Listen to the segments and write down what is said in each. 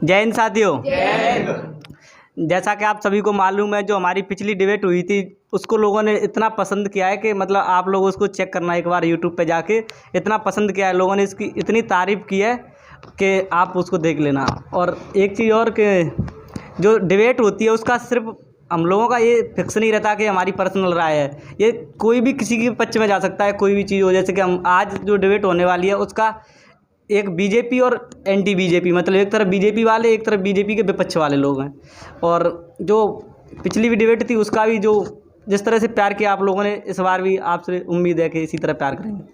जय हिंद साथियों। जैसा कि आप सभी को मालूम है, जो हमारी पिछली डिबेट हुई थी उसको लोगों ने इतना पसंद किया है कि मतलब आप लोग उसको चेक करना एक बार यूट्यूब पे जाके। इतना पसंद किया है लोगों ने, इसकी इतनी तारीफ़ की है कि आप उसको देख लेना। और एक चीज़ और कि जो डिबेट होती है उसका सिर्फ हम लोगों का ये फिक्स नहीं रहता कि हमारी पर्सनल राय है, ये कोई भी किसी के पक्ष में जा सकता है। कोई भी चीज़ हो, जैसे कि हम आज जो डिबेट होने वाली है उसका एक बीजेपी और एंटी बीजेपी, मतलब एक तरफ बीजेपी वाले, एक तरफ बीजेपी के विपक्ष वाले लोग हैं। और जो पिछली भी डिबेट थी उसका भी जो जिस तरह से प्यार किया आप लोगों ने, इस बार भी आपसे उम्मीद है कि इसी तरह प्यार करेंगे।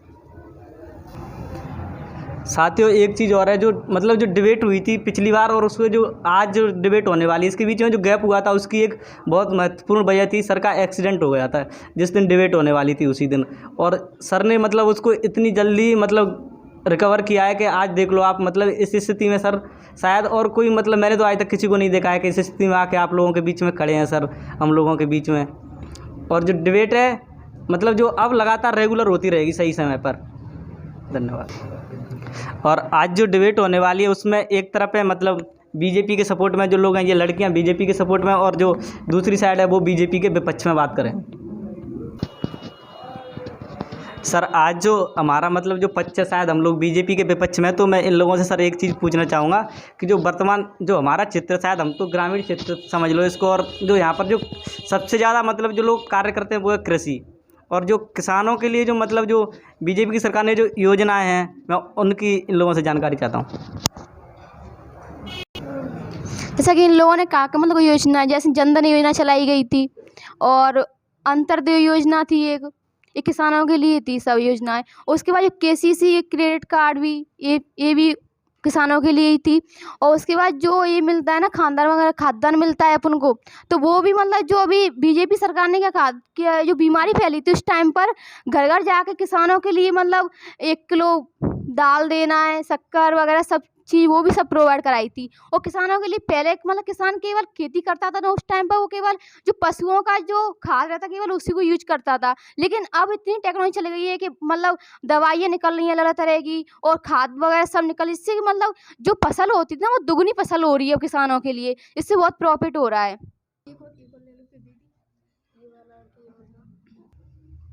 साथियों एक चीज़ और है, जो मतलब जो डिबेट हुई थी पिछली बार और उसमें जो आज जो डिबेट होने वाली है, इसके बीच में जो गैप हुआ था उसकी एक बहुत महत्वपूर्ण वजह थी। सर का एक्सीडेंट हो गया था जिस दिन डिबेट होने वाली थी उसी दिन, और सर ने मतलब उसको इतनी जल्दी मतलब रिकवर किया है कि आज देख लो आप, मतलब इस स्थिति में सर शायद और कोई, मतलब मैंने तो आज तक किसी को नहीं देखा है कि इस स्थिति में आके आप लोगों के बीच में खड़े हैं सर, हम लोगों के बीच में। और जो डिबेट है मतलब जो अब लगातार रेगुलर होती रहेगी सही समय पर। धन्यवाद। और आज जो डिबेट होने वाली है उसमें एक तरफ है मतलब बीजेपी के सपोर्ट में जो लोग हैं, ये लड़कियां बीजेपी के सपोर्ट में, और जो दूसरी साइड है वो बीजेपी के विपक्ष में बात करें। सर आज जो हमारा मतलब जो पक्ष है, शायद हम लोग बीजेपी के विपक्ष में, तो मैं इन लोगों से सर एक चीज़ पूछना चाहूँगा कि जो वर्तमान जो हमारा क्षेत्र, शायद हम तो ग्रामीण क्षेत्र समझ लो इसको, और जो यहाँ पर जो सबसे ज़्यादा मतलब जो लोग कार्य करते हैं वो है कृषि। और जो किसानों के लिए जो मतलब जो बीजेपी की सरकार ने जो योजनाएं हैं, मैं उनकी इन लोगों से जानकारी चाहता हूँ। जैसा कि इन लोगों ने कहा कि मतलब कोई योजना, जैसे जनधन योजना चलाई गई थी और अंत्योदय योजना थी, एक किसानों के लिए थी सब योजनाएं। उसके बाद जो केसीसी क्रेडिट कार्ड भी, ये भी किसानों के लिए ही थी। और उसके बाद जो ये मिलता है ना खानदान वगैरह, खाद्यान्न मिलता है अपन को, तो वो भी मतलब जो अभी बीजेपी सरकार ने क्या कहा कि जो बीमारी फैली थी उस टाइम पर घर घर जाके किसानों के लिए मतलब 1 किलो दाल देना है, शक्कर वगैरह सब चीज़ वो भी सब प्रोवाइड कराई थी। और किसानों के लिए पहले मतलब किसान केवल खेती करता था ना उस टाइम पर, वो केवल जो पशुओं का जो खाद रहता केवल उसी को यूज करता था। लेकिन अब इतनी टेक्नोलॉजी चली गई है कि मतलब दवाइयाँ निकल रही हैं अलग तरह की, और खाद वगैरह सब निकल, इससे कि मतलब जो फसल होती थी ना वो दुगनी फसल हो रही है किसानों के लिए, इससे बहुत प्रॉफिट हो रहा है।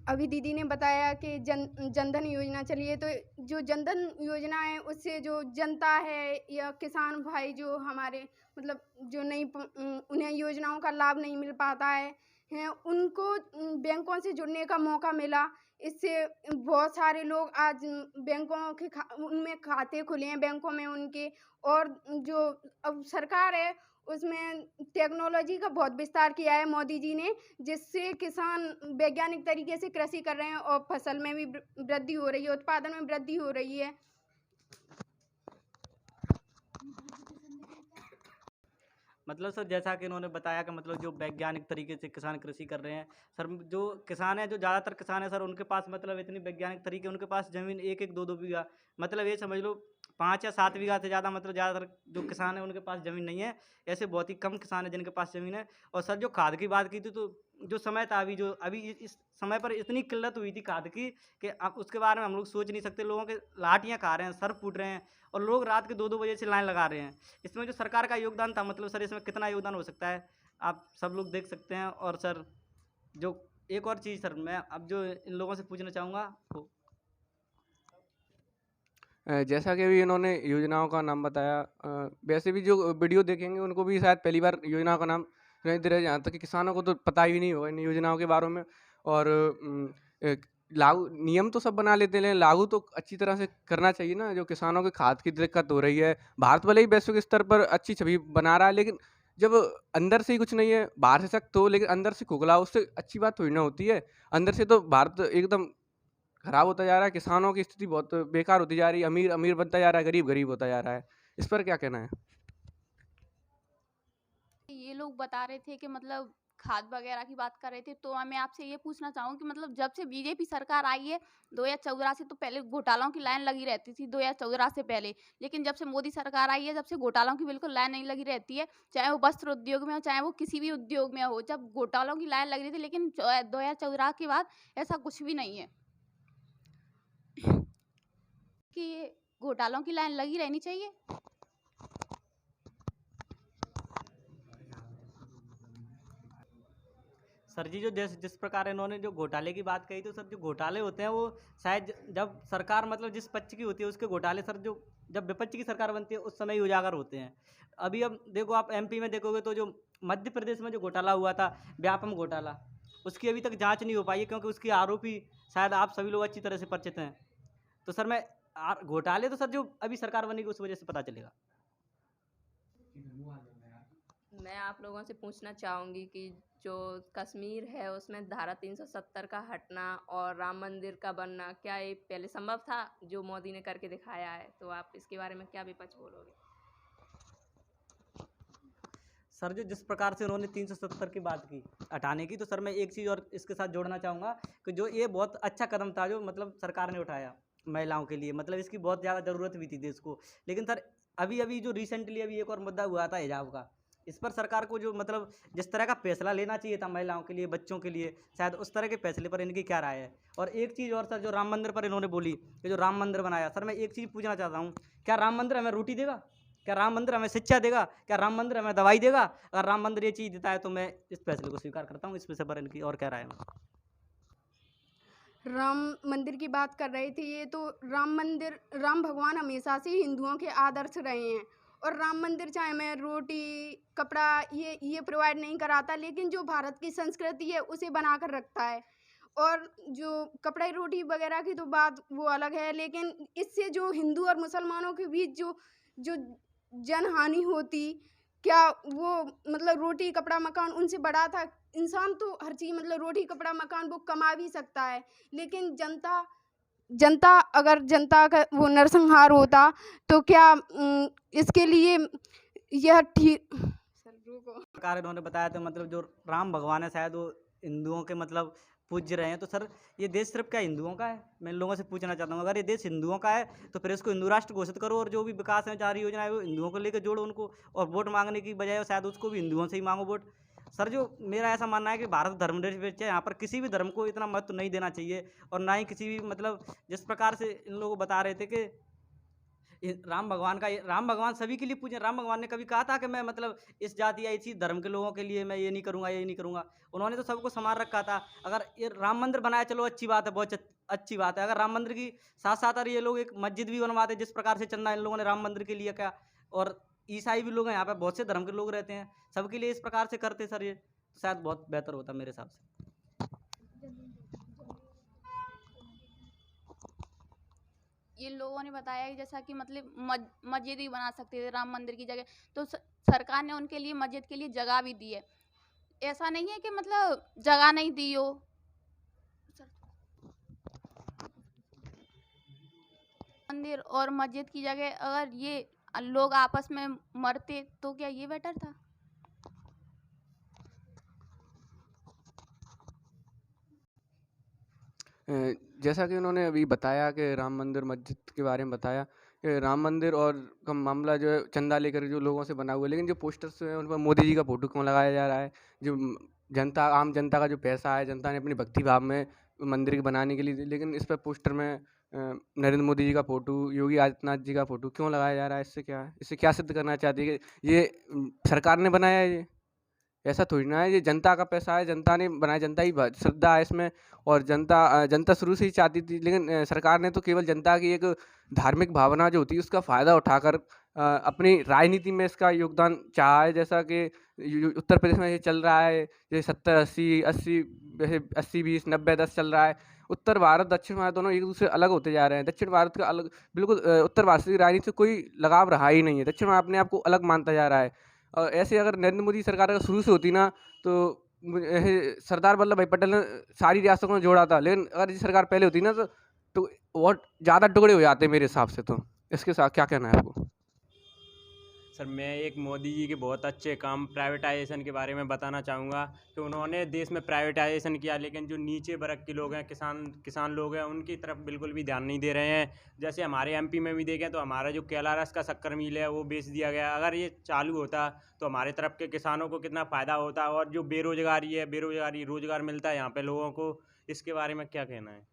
अभी दीदी ने बताया कि जनधन योजना चली है, तो जो जनधन योजना है उससे जो जनता है या किसान भाई जो हमारे मतलब जो नहीं उन्हें योजनाओं का लाभ नहीं मिल पाता है उनको बैंकों से जुड़ने का मौका मिला। इससे बहुत सारे लोग आज बैंकों के उनमें खाते खुले हैं बैंकों में उनके। और जो अब सरकार है उसमें टेक्नोलॉजी का बहुत विस्तार किया है मोदी जी ने, जिससे किसान वैज्ञानिक तरीके से कृषि कर रहे हैं और फसल में भी वृद्धि हो रही है, उत्पादन में वृद्धि हो रही है। मतलब सर जैसा कि इन्होंने बताया कि मतलब जो वैज्ञानिक तरीके से किसान कृषि कर रहे हैं सर, जो किसान है, जो ज़्यादातर किसान है सर, उनके पास मतलब इतनी वैज्ञानिक तरीके, उनके पास ज़मीन 1-1, 2-2 बीघा, मतलब ये समझ लो 5 या 7 बीघा से ज़्यादा, मतलब ज़्यादातर जो किसान है उनके पास ज़मीन नहीं है। ऐसे बहुत ही कम किसान है जिनके पास ज़मीन है। और सर जो खाद की बात की थी, तो जो समय था अभी इस समय पर इतनी किल्लत हुई थी खाद की कि अब उसके बारे में हम लोग सोच नहीं सकते। लोगों के लाठियाँ खा रहे हैं, सर फूट रहे हैं, और लोग रात के 2-2 बजे से लाइन लगा रहे हैं। इसमें जो सरकार का योगदान था, मतलब सर इसमें कितना योगदान हो सकता है आप सब लोग देख सकते हैं। और सर जो एक और चीज़ सर मैं अब जो इन लोगों से पूछना चाहूँगा वो, जैसा कि अभी इन्होंने योजनाओं का नाम बताया, वैसे भी जो वीडियो देखेंगे उनको भी शायद पहली बार योजनाओं का नाम सुनाई दे रहा है, जहाँ तक कि किसानों को तो पता ही नहीं होगा इन योजनाओं के बारे में। और लागू नियम तो सब बना लेते हैं, लेकिन लागू तो अच्छी तरह से करना चाहिए ना। जो किसानों के खाद की दिक्कत हो रही है, भारत भले ही वैश्विक स्तर पर अच्छी छवि बना रहा है, लेकिन जब अंदर से ही कुछ नहीं है, बाहर से सख्त हो लेकिन अंदर से खोखला, उससे अच्छी बात थोड़ी ना होती है। अंदर से तो भारत एकदम खराब होता जा रहा है, किसानों की स्थिति बहुत बेकार होती जा रही है, अमीर अमीर बनता जा रहा है, गरीब गरीब होता जा रहा है। इस पर क्या कहना है? ये लोग बता रहे थे कि मतलब खाद वगैरह की बात कर रहे थे, तो मैं आपसे ये पूछना चाहूँ कि मतलब जब से बीजेपी सरकार आई है 2014 से, तो पहले घोटालों की लाइन लगी रहती थी 2014 से पहले, लेकिन जब से मोदी सरकार आई है जब से घोटालों की बिल्कुल लाइन नहीं लगी रहती है। चाहे वो वस्त्र उद्योग में हो, चाहे वो किसी भी उद्योग में हो, जब घोटालों की लाइन लगी रही थी, लेकिन 2014 के बाद ऐसा कुछ भी नहीं है कि घोटालों की लाइन लगी रहनी चाहिए। सर जी, जो जिस प्रकार इन्होंने जो घोटाले की बात कही, तो सर जो घोटाले होते हैं वो शायद जब सरकार मतलब जिस पक्ष की होती है उसके घोटाले सर जो जब विपक्ष की सरकार बनती है उस समय ही उजागर होते हैं। अभी अब देखो आप एमपी में देखोगे तो जो मध्य प्रदेश में जो घोटाला हुआ था, व्यापम घोटाला, उसकी अभी तक जाँच नहीं हो पाई है क्योंकि उसके आरोपी शायद आप सभी लोग अच्छी तरह से परिचित हैं। तो सर मैं घोटाले तो सर जो अभी सरकार बनेगी उस वजह से पता चलेगा। मैं आप लोगों से पूछना चाहूँगी कि जो कश्मीर है उसमें धारा 370 का हटना और राम मंदिर का बनना, क्या ये पहले संभव था जो मोदी ने करके दिखाया है? तो आप इसके बारे में क्या विपक्ष बोलोगे? सर जो जिस प्रकार से उन्होंने 370 की बात की हटाने की, तो सर मैं एक चीज़ और इसके साथ जोड़ना चाहूँगा कि जो ये बहुत अच्छा कदम था जो मतलब सरकार ने उठाया महिलाओं के लिए, मतलब इसकी बहुत ज़्यादा ज़रूरत भी थी देश को। लेकिन सर अभी अभी जो रिसेंटली अभी एक और मुद्दा हुआ था हिजाब का, इस पर सरकार को जो मतलब जिस तरह का फैसला लेना चाहिए था महिलाओं के लिए, बच्चों के लिए, शायद उस तरह के फैसले पर इनकी क्या राय है। और एक चीज़ और सर, जो राम मंदिर पर इन्होंने बोली कि जो राम मंदिर बनाया, सर मैं एक चीज़ पूछना चाहता हूँ, क्या राम मंदिर हमें रोटी देगा? क्या राम मंदिर हमें शिक्षा देगा? क्या राम मंदिर हमें दवाई देगा? अगर राम मंदिर ये चीज़ देता है तो मैं इस फैसले को स्वीकार करता हूँ। इस विषय पर इनकी और क्या राय है? राम मंदिर की बात कर रहे थे ये, तो राम भगवान हमेशा से हिंदुओं के आदर्श रहे हैं। और राम मंदिर चाहे मैं रोटी कपड़ा ये प्रोवाइड नहीं कराता, लेकिन जो भारत की संस्कृति है उसे बनाकर रखता है। और जो कपड़ा रोटी वगैरह की तो बात वो अलग है, लेकिन इससे जो हिंदू और मुसलमानों के बीच जो जनहानि होती, क्या वो मतलब रोटी कपड़ा मकान उनसे बड़ा था? इंसान तो हर चीज़ मतलब रोटी कपड़ा मकान वो कमा भी सकता है, लेकिन जनता का वो नरसंहार होता तो क्या इसके लिए यह ठीक सर रुको। प्रकार इन्होंने बताया तो मतलब जो राम भगवान है शायद वो हिंदुओं के मतलब पूज्य रहे हैं। तो सर ये देश सिर्फ क्या हिंदुओं का है? मैं इन लोगों से पूछना चाहता हूँ, अगर ये देश हिंदुओं का है तो फिर इसको हिंदू राष्ट्र घोषित करो, और जो भी विकास है सारी योजनाएं वो हिंदुओं को लेकर जोड़ो उनको, और वोट मांगने की बजाय शायद उसको भी हिंदुओं से ही मांगो वोट। सर जो मेरा ऐसा मानना है कि भारत धर्मनिरपेक्ष है, यहाँ पर किसी भी धर्म को इतना महत्व नहीं देना चाहिए, और ना ही किसी भी मतलब जिस प्रकार से इन लोग बता रहे थे कि राम भगवान सभी के लिए पूजे। राम भगवान ने कभी कहा था कि मैं मतलब इस जाति या इसी धर्म के लोगों के लिए मैं ये नहीं करूँगा, ये नहीं करूँगा? उन्होंने तो सबको समान रखा था। अगर ये राम मंदिर बनाया, चलो अच्छी बात है, बहुत अच्छी बात है। अगर राम मंदिर की साथ साथ अगर ये लोग एक मस्जिद भी बनवाते, जिस प्रकार से चंदा इन लोगों ने राम मंदिर के लिए क्या, और ईसाई भी लोग हैं यहाँ पे, बहुत से धर्म के लोग रहते हैं, सबके लिए इस प्रकार से करते सर, ये तो शायद बहुत बेहतर होता मेरे हिसाब से। ये लोगों ने बताया कि जैसा कि मतलब मस्जिद भी बना सकते थे राम मंदिर की जगह, तो सरकार ने उनके लिए मस्जिद के लिए जगह भी दी है। ऐसा नहीं है कि मतलब जगह नहीं दी हो। मंदिर और मस्जिद की जगह अगर ये लोग आपस में मरते तो क्या ये बेटर था? जैसा कि उन्होंने अभी बताया कि राम मंदिर मस्जिद के बारे में बताया कि राम मंदिर और का मामला जो है चंदा लेकर जो लोगों से बना हुआ है, लेकिन जो पोस्टर्स हैं उन पर मोदी जी का फोटो क्यों लगाया जा रहा है? जो आम जनता का जो पैसा है, जनता ने अपनी भक्ति भाव में मंदिर के बनाने के लिए दी, लेकिन इस पर पोस्टर में नरेंद्र मोदी जी का फोटो, योगी आदित्यनाथ जी का फोटो क्यों लगाया जा रहा है? इससे क्या है? इससे क्या सिद्ध करना चाहती है कि ये सरकार ने बनाया है? ये ऐसा थोड़ी ना है, ये जनता का पैसा है, जनता ने बनाया, जनता ही श्रद्धा है इसमें, और जनता शुरू से ही चाहती थी, लेकिन सरकार ने तो केवल जनता की एक धार्मिक भावना जो होती है उसका फ़ायदा उठाकर अपनी राजनीति में इसका योगदान चाहा है। जैसा कि उत्तर प्रदेश में ये चल रहा है, ये 70-80 वैसे 80-20 90-10 चल रहा है। उत्तर भारत दक्षिण भारत दोनों एक दूसरे अलग होते जा रहे हैं। दक्षिण भारत का अलग बिल्कुल, उत्तर भारत की राजनीति से कोई लगाव रहा ही नहीं है। दक्षिण भारत अपने आप को अलग मानता जा रहा है। और ऐसे अगर नरेंद्र मोदी सरकार अगर शुरू से होती ना, तो सरदार वल्लभ भाई पटेल ने सारी रियासतों को जोड़ा था, लेकिन अगर ये सरकार पहले होती ना तो बहुत ज़्यादा टुकड़े हो जाते मेरे हिसाब से। तो इसके साथ क्या कहना है आपको? सर मैं एक मोदी जी के बहुत अच्छे काम प्राइवेटाइजेशन के बारे में बताना चाहूँगा कि उन्होंने देश में प्राइवेटाइजेशन किया, लेकिन जो नीचे वर्ग के लोग हैं, किसान लोग हैं, उनकी तरफ बिल्कुल भी ध्यान नहीं दे रहे हैं। जैसे हमारे एमपी में भी देखें तो हमारा जो KLRS का शक्कर मिल है वो बेच दिया गया। अगर ये चालू होता तो हमारे तरफ के किसानों को कितना फ़ायदा होता, और जो बेरोजगारी रोज़गार मिलता है यहाँ पे लोगों को, इसके बारे में क्या कहना है?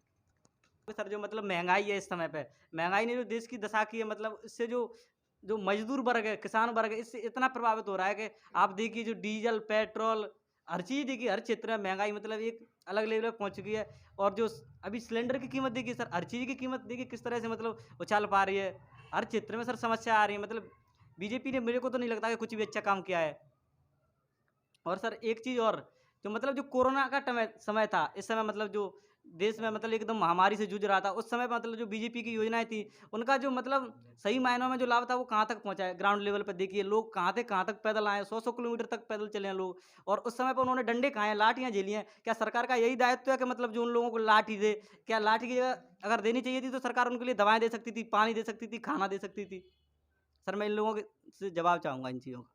सर जो मतलब महंगाई है इस समय पे, महंगाई ने जो देश की दशा की है, मतलब इससे जो मजदूर वर्ग है, किसान वर्ग है, इससे इतना प्रभावित हो रहा है कि आप देखिए जो डीजल पेट्रोल हर चीज़ देखिए, हर क्षेत्र में महंगाई मतलब एक अलग लेवल पे पहुँच चुकी है। और जो अभी सिलेंडर की कीमत देखिए सर, हर चीज़ की कीमत देखिए किस तरह से मतलब उछाल पा रही है। हर क्षेत्र में सर समस्या आ रही है। मतलब बीजेपी ने, मेरे को तो नहीं लगता कि कुछ भी अच्छा काम किया है। और सर एक चीज़ और, जो मतलब जो कोरोना का समय था, इस समय मतलब जो देश में मतलब एकदम महामारी से जूझ रहा था, उस समय पे मतलब जो बीजेपी की योजनाएँ थी, उनका जो मतलब सही मायनों में जो लाभ था वो कहाँ तक पहुँचा है। ग्राउंड लेवल पे देखिए लोग कहाँ से कहाँ तक पैदल आए हैं, 100-100 किलोमीटर तक पैदल चले हैं लोग। और उस समय पे उन्होंने डंडे खाए हैं, लाठियाँ झेली हैं। क्या सरकार का यही दायित्व है कि मतलब जो उन लोगों को लाठी दे? क्या लाठी की जगह अगर देनी चाहिए थी तो सरकार उनके लिए दवाएँ दे सकती थी, पानी दे सकती थी, खाना दे सकती थी। सर मैं इन लोगों के से जवाब चाहूँगा इन चीज़ों का।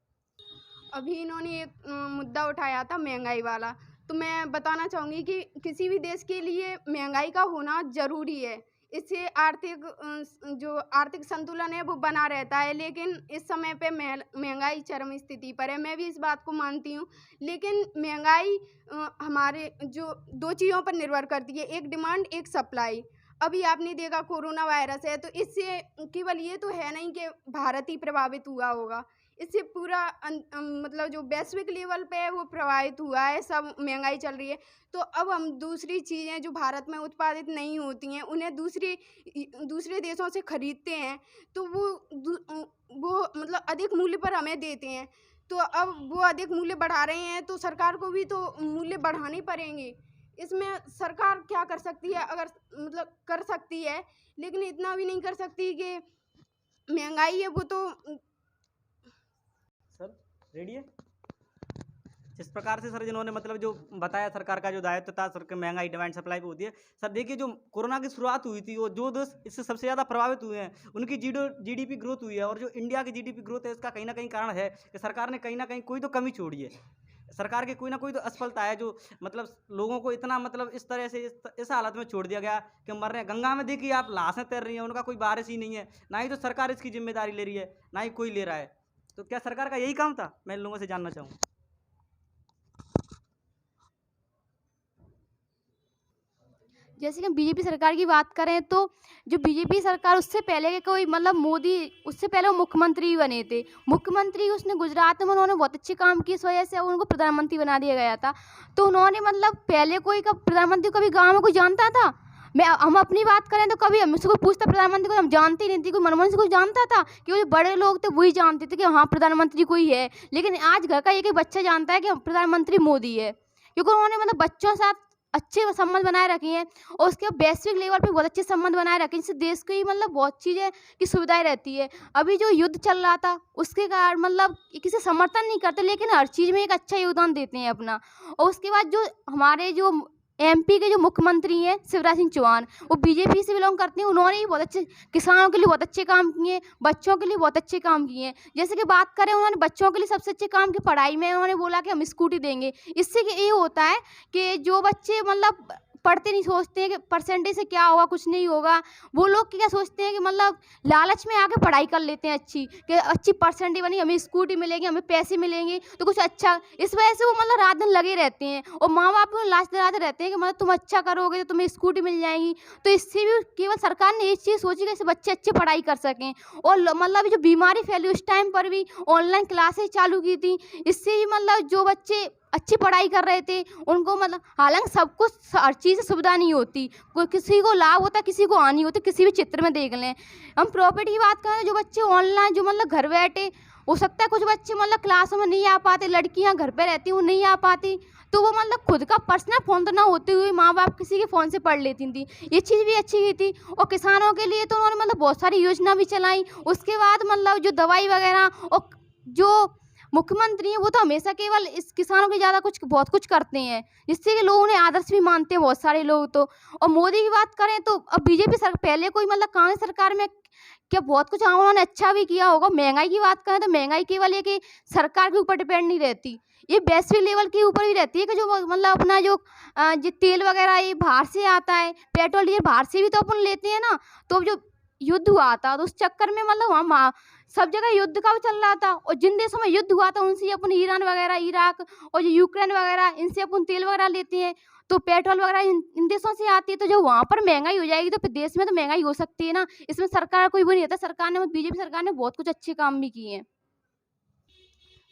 अभी इन्होंने एक मुद्दा उठाया था महंगाई वाला, तो मैं बताना चाहूँगी कि किसी भी देश के लिए महंगाई का होना ज़रूरी है। इससे जो आर्थिक संतुलन है वो बना रहता है, लेकिन इस समय पे महंगाई चरम स्थिति पर है। मैं भी इस बात को मानती हूँ, लेकिन महंगाई हमारे जो 2 चीज़ों पर निर्भर करती है, एक डिमांड, एक सप्लाई। अभी आपने देखा कोरोना वायरस है, तो इससे केवल ये तो है नहीं कि भारत ही प्रभावित हुआ होगा। इससे पूरा मतलब जो वैश्विक लेवल पे है वो प्रभावित हुआ है, सब महंगाई चल रही है। तो अब हम दूसरी चीज़ें जो भारत में उत्पादित नहीं होती हैं, उन्हें दूसरे देशों से खरीदते हैं, तो वो मतलब अधिक मूल्य पर हमें देते हैं। तो अब वो अधिक मूल्य बढ़ा रहे हैं, तो सरकार को भी तो मूल्य बढ़ाने पड़ेंगे। इसमें सरकार क्या कर सकती है? अगर मतलब कर सकती है, लेकिन इतना भी नहीं कर सकती कि महंगाई है वो तो सर रेडी है? इस प्रकार से सर जिन्होंने मतलब जो बताया सरकार का जो दायित्व था, सर के महंगाई डिमांड सप्लाई पे होती है। सर देखिए जो कोरोना की शुरुआत हुई थी, वो जो देश इससे सबसे ज़्यादा प्रभावित हुए हैं, उनकी जीडीपी ग्रोथ हुई है। और जो इंडिया की जीडीपी ग्रोथ है, इसका कहीं ना कहीं कारण है कि सरकार ने कहीं ना कहीं कोई तो कमी छोड़ी है। सरकार की कोई ना कोई तो असफलता है, जो मतलब लोगों को इतना मतलब इस तरह से इस हालत में छोड़ दिया गया कि मर रहे हैं। गंगा में देखिए आप लाशें तैर रही हैं, उनका कोई वारिस ही नहीं है। ना ही तो सरकार इसकी जिम्मेदारी ले रही है, ना ही कोई ले रहा है। तो क्या सरकार का यही काम था? मैं इन लोगों से जानना चाहूँ। जैसे कि हम बीजेपी सरकार की बात करें, तो जो बीजेपी सरकार, उससे पहले के कोई मतलब मोदी, उससे पहले वो मुख्यमंत्री बने थे। मुख्यमंत्री उसने गुजरात में उन्होंने बहुत अच्छे काम किए, इस वजह से उनको प्रधानमंत्री बना दिया गया था। तो उन्होंने मतलब पहले कोई का प्रधानमंत्री कभी गाँव में कोई जानता था? हम अपनी बात करें तो कभी हमसे कोई पूछता प्रधानमंत्री को, हम जानते ही नहीं थे। कोई मनमोहन सिंह को जानता था कि वो जो बड़े लोग थे वही जानते थे कि हाँ प्रधानमंत्री कोई है। लेकिन आज घर का एक एक बच्चा जानता है कि प्रधानमंत्री मोदी है, क्योंकि उन्होंने मतलब बच्चों के साथ अच्छे संबंध बनाए रखे हैं। और उसके वैश्विक लेवल पे बहुत अच्छे संबंध बनाए रखे हैं, जिससे देश की मतलब बहुत चीज़ें की सुविधाएं रहती है। अभी जो युद्ध चल रहा था उसके कारण मतलब किसी समर्थन नहीं करते, लेकिन हर चीज़ में एक अच्छा योगदान देते हैं अपना। और उसके बाद जो हमारे जो एमपी के जो मुख्यमंत्री हैं शिवराज सिंह चौहान, वो बीजेपी से बिलोंग करते हैं। उन्होंने भी बहुत अच्छे किसानों के लिए बहुत अच्छे काम किए, बच्चों के लिए बहुत अच्छे काम किए हैं। जैसे कि बात करें, उन्होंने बच्चों के लिए सबसे अच्छे काम किए पढ़ाई में। उन्होंने बोला कि हम स्कूटी देंगे। इससे कि ये होता है कि जो बच्चे मतलब पढ़ते नहीं, सोचते हैं कि परसेंटेज से क्या होगा, कुछ नहीं होगा। वो लोग क्या सोचते हैं कि मतलब लालच में आके पढ़ाई कर लेते हैं अच्छी, कि अच्छी परसेंटेज बनी, हमें स्कूटी मिलेगी, हमें पैसे मिलेंगे तो कुछ अच्छा। इस वजह से वो मतलब रात दिन लगे रहते हैं, और माँ बाप को लाश दिलाते रहते हैं कि मतलब तुम अच्छा करोगे तो तुम्हें स्कूटी मिल जाएगी। तो इससे भी केवल सरकार ने एक चीज़ सोची कि इससे बच्चे अच्छी पढ़ाई कर सकें। और मतलब जो बीमारी फैली उस टाइम पर भी ऑनलाइन क्लासेज चालू की थी। इससे भी मतलब जो बच्चे अच्छी पढ़ाई कर रहे थे उनको मतलब, हालांकि सबको हर चीज़ से सुविधा नहीं होती, कोई किसी को लाभ होता, किसी को हानि होती। किसी भी चित्र में देख लें, हम प्रॉपर्टी की बात करें, जो बच्चे ऑनलाइन जो मतलब घर बैठे, हो सकता है कुछ बच्चे मतलब क्लासों में नहीं आ पाते, लड़कियां घर पे रहती वो नहीं आ पाती, तो वो मतलब खुद का पर्सनल फ़ोन तो ना होते हुए माँ बाप किसी के फ़ोन से पढ़ लेती थी। ये चीज़ भी अच्छी की थी। और किसानों के लिए तो उन्होंने मतलब बहुत सारी योजना भी चलाई। उसके बाद मतलब जो दवाई वगैरह, और जो मुख्यमंत्री हैं वो तो हमेशा केवल इस किसानों के ज़्यादा कुछ बहुत कुछ करते हैं, जिससे कि लोग उन्हें आदर्श भी मानते हैं बहुत सारे लोग तो। और मोदी की बात करें तो अब बीजेपी पहले कोई मतलब कांग्रेस सरकार में क्या बहुत कुछ उन्होंने अच्छा भी किया होगा। महंगाई की बात करें तो महंगाई केवल ये कि सरकार के ऊपर डिपेंड नहीं रहती, ये वैश्विक लेवल के ऊपर ही रहती है कि जो मतलब अपना जो तेल वगैरह ये बाहर से आता है, पेट्रोल डीजल बाहर से भी तो अपन लेते हैं ना। तो जो युद्ध हुआ था तो उस चक्कर में मतलब हम सब जगह युद्ध का चल रहा था, और जिन देशों में युद्ध हुआ था उनसे अपन ईरान वगैरह, इराक और जो यूक्रेन वगैरह, इनसे अपन तेल वगैरह लेते हैं। तो पेट्रोल वगैरह इन देशों से आती है। तो जो वहाँ पर महंगाई हो जाएगी तो फिर देश में तो महंगाई हो सकती है ना। इसमें सरकार कोई वो नहीं रहता। सरकार ने, बीजेपी सरकार ने बहुत कुछ अच्छे काम भी किए हैं।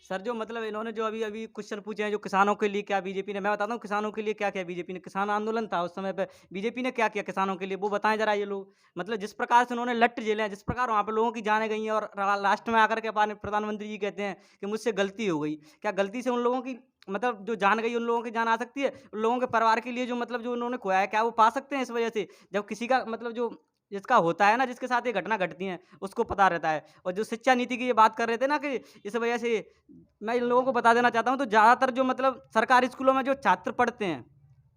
सर जो मतलब इन्होंने जो अभी अभी क्वेश्चन पूछे हैं जो किसानों के लिए क्या बीजेपी ने, मैं बताता हूँ किसानों के लिए क्या किया बीजेपी ने। किसान आंदोलन था उस समय पे, बीजेपी ने क्या किया किसानों के लिए वो बताएं जरा ये लोग। मतलब जिस प्रकार से उन्होंने लट झेले हैं, जिस प्रकार वहाँ पे लोगों की जानें गई हैं, और लास्ट में आकर के प्रधानमंत्री जी कहते हैं कि मुझसे गलती हो गई। क्या गलती से उन लोगों की मतलब जो जान गई, उन लोगों की जान आ सकती है? उन लोगों के परिवार के लिए जो मतलब जो उन्होंने खोया है, क्या वो पा सकते हैं इस वजह से? जब किसी का मतलब जो जिसका होता है ना, जिसके साथ ये घटना घटती है उसको पता रहता है। और जो शिक्षा नीति की ये बात कर रहे थे ना कि इस वजह से, मैं इन लोगों को बता देना चाहता हूँ, तो ज़्यादातर जो मतलब सरकारी स्कूलों में जो छात्र पढ़ते हैं,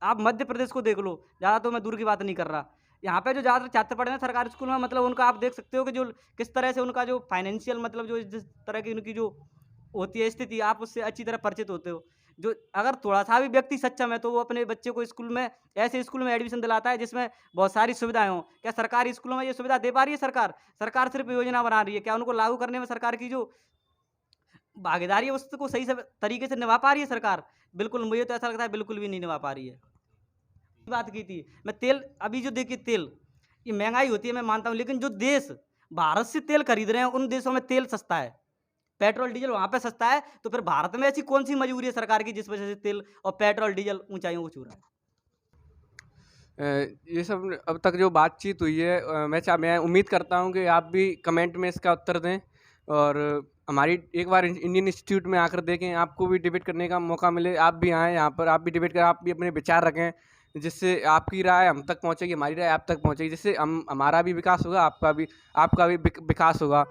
आप मध्य प्रदेश को देख लो, ज़्यादा तो मैं दूर की बात नहीं कर रहा, यहाँ पे जो ज़्यादातर छात्र पढ़े हैं सरकारी स्कूल में, मतलब उनका आप देख सकते हो कि जो किस तरह से उनका जो फाइनेंशियल मतलब जो जिस तरह की उनकी जो होती है स्थिति, आप उससे अच्छी तरह परिचित होते हो। जो अगर थोड़ा सा भी व्यक्ति सक्षम है तो वो अपने बच्चे को स्कूल में, ऐसे स्कूल में एडमिशन दिलाता है जिसमें बहुत सारी सुविधाएं हों। क्या सरकारी स्कूलों में ये सुविधा दे पा रही है सरकार? सरकार सिर्फ योजना बना रही है, क्या उनको लागू करने में सरकार की जो भागीदारी है उसको सही से तरीके से निभा पा रही है सरकार? बिल्कुल, मुझे तो ऐसा लगता है बिल्कुल भी नहीं निभा पा रही है। बात की थी मैं, तेल अभी जो देखिए तेल, ये महंगाई होती है मैं मानता हूँ, लेकिन जो देश भारत से तेल खरीद रहे हैं उन देशों में तेल सस्ता है, पेट्रोल डीजल वहाँ पे सस्ता है, तो फिर भारत में ऐसी कौन सी मजबूरी है सरकार की जिस वजह से तेल और पेट्रोल डीजल ऊंचाइयों को छू रहा है? ये सब अब तक जो बातचीत हुई है, मैं उम्मीद करता हूँ कि आप भी कमेंट में इसका उत्तर दें, और हमारी एक बार इंडियन इंस्टीट्यूट में आकर देखें, आपको भी डिबेट करने का मौका मिले, आप भी आएँ यहाँ पर, आप भी डिबेट करें, आप भी अपने विचार रखें, जिससे आपकी राय हम तक पहुँचेगी, हमारी राय आप तक पहुँचेगी, जिससे हमारा भी विकास होगा, आपका भी विकास होगा।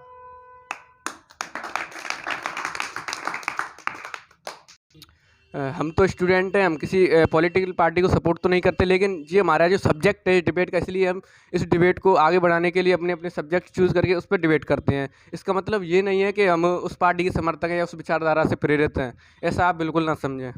हम तो स्टूडेंट हैं, हम किसी पॉलिटिकल पार्टी को सपोर्ट तो नहीं करते, लेकिन ये हमारा जो सब्जेक्ट है डिबेट का, इसलिए हम इस डिबेट को आगे बढ़ाने के लिए अपने अपने सब्जेक्ट चूज़ करके उस पर डिबेट करते हैं। इसका मतलब ये नहीं है कि हम उस पार्टी के समर्थक हैं या उस विचारधारा से प्रेरित हैं, ऐसा आप बिल्कुल ना समझें।